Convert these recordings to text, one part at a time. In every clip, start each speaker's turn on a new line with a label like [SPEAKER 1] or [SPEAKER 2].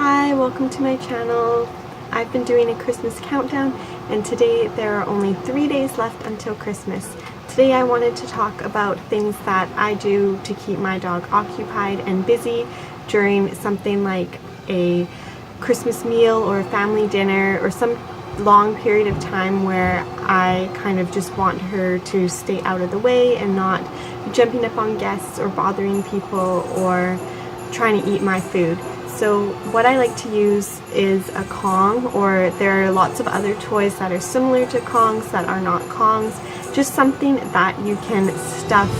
[SPEAKER 1] Hi, welcome to my channel. I've been doing a Christmas countdown and today there are only 3 days left until Christmas. Today I wanted to talk about things that I do to keep my dog occupied and busy during something like a Christmas meal or a family dinner or some long period of time where I kind of just want her to stay out of the way and not jumping up on guests or bothering people or trying to eat my food. So what I like to use is a Kong, or there are lots of other toys that are similar to Kongs that are not Kongs, just something that you can stuff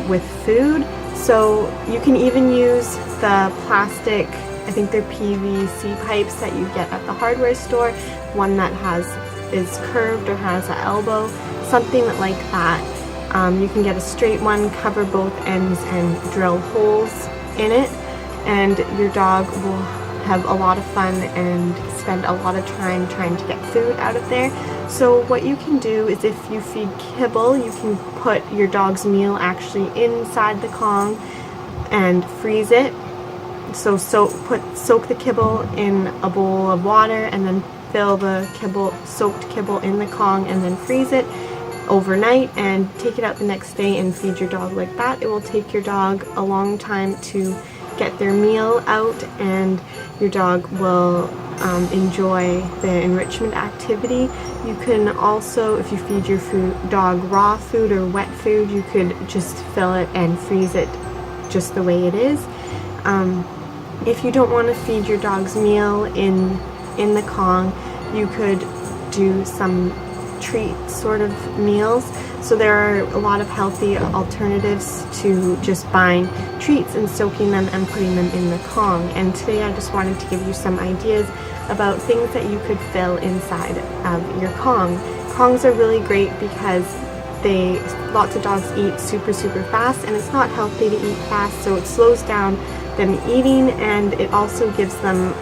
[SPEAKER 1] with food. So you can even use the plastic, I think they're PVC pipes that you get at the hardware store, one that is curved or has an elbow, something like that. You can get a straight one, cover both ends and drill holes in it, and your dog will have a lot of fun and spend a lot of time trying to get food out of there. So what you can do is, if you feed kibble, you can put your dog's meal actually inside the Kong and freeze it. So soak the kibble in a bowl of water and then fill the soaked kibble in the Kong and then freeze it overnight and take it out the next day and feed your dog like that. It will take your dog a long time to get their meal out, and your dog will enjoy the enrichment activity. You can also, if you feed your dog raw food or wet food, you could just fill it and freeze it just the way it is. If you don't want to feed your dog's meal in the Kong, you could do some treat sort of meals. So there are a lot of healthy alternatives to just buying treats and soaking them and putting them in the Kong. And today I just wanted to give you some ideas about things that you could fill inside of your Kong. Kongs are really great because lots of dogs eat super fast, and it's not healthy to eat fast, so it slows down them eating, and it also gives them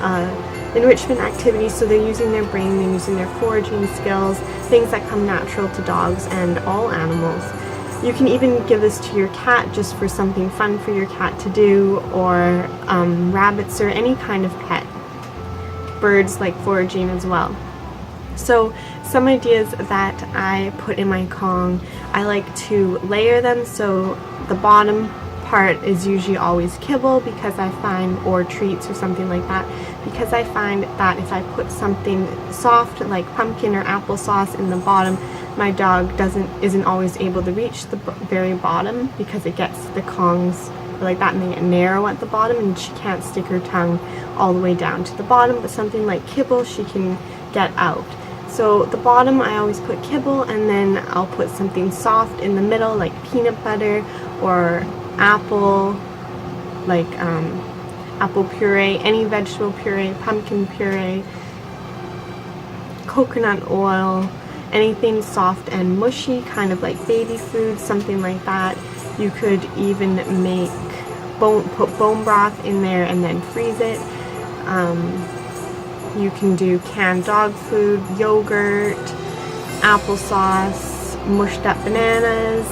[SPEAKER 1] enrichment activities, so they're using their brain, they're using their foraging skills, things that come natural to dogs and all animals. You can even give this to your cat just for something fun for your cat to do, or rabbits or any kind of pet. Birds like foraging as well. So some ideas that I put in my Kong, I like to layer them, so the bottom part is usually always kibble, because I find, or treats or something like that, because I find that if I put something soft like pumpkin or applesauce in the bottom, my dog isn't always able to reach the very bottom, because it gets the Kongs like that and they get narrow at the bottom and she can't stick her tongue all the way down to the bottom. But something like kibble she can get out. So the bottom I always put kibble, and then I'll put something soft in the middle like peanut butter or apple, like apple puree, any vegetable puree, pumpkin puree, coconut oil, anything soft and mushy, kind of like baby food, something like that. You could even put bone broth in there and then freeze it. You can do canned dog food, yogurt, applesauce, mushed up bananas,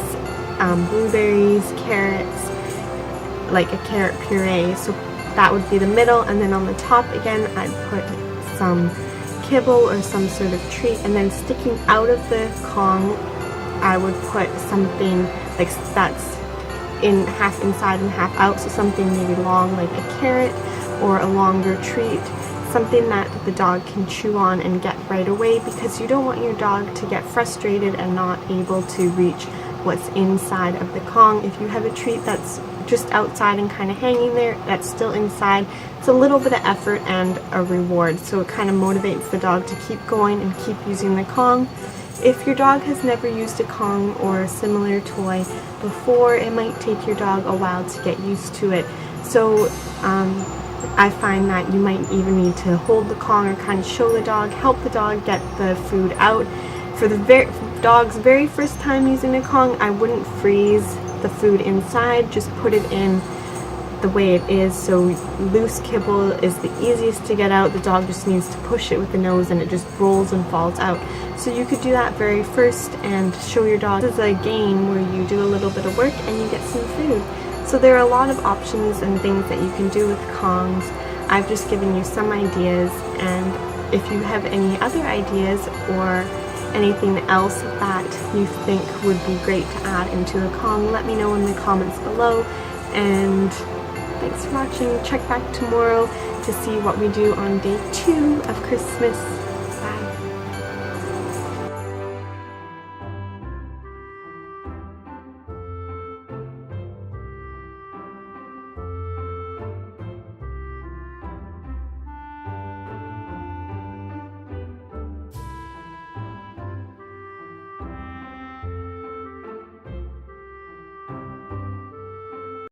[SPEAKER 1] blueberries, carrots, like a carrot puree. So that would be the middle, and then on the top again I'd put some kibble or some sort of treat, and then sticking out of the Kong I would put something like that's in half inside and half out, so something maybe long like a carrot, or a longer treat, something that the dog can chew on and get right away, because you don't want your dog to get frustrated and not able to reach what's inside of the Kong. If you have a treat that's just outside and kind of hanging there, that's still inside, it's a little bit of effort and a reward, so it kind of motivates the dog to keep going and keep using the Kong. If your dog has never used a Kong or a similar toy before, it might take your dog a while to get used to it. So I find that you might even need to hold the Kong or kind of show the dog, help the dog get the food out. For the dog's very first time using a Kong, I wouldn't freeze the food inside, just put it in the way it is. So loose kibble is the easiest to get out. The dog just needs to push it with the nose and it just rolls and falls out. So you could do that very first and show your dog. This is a game where you do a little bit of work and you get some food. So there are a lot of options and things that you can do with Kongs. I've just given you some ideas, and if you have any other ideas or anything else that you think would be great to add into the Kong, let me know in the comments below. And thanks for watching. Check back tomorrow to see what we do on day 2 of Christmas.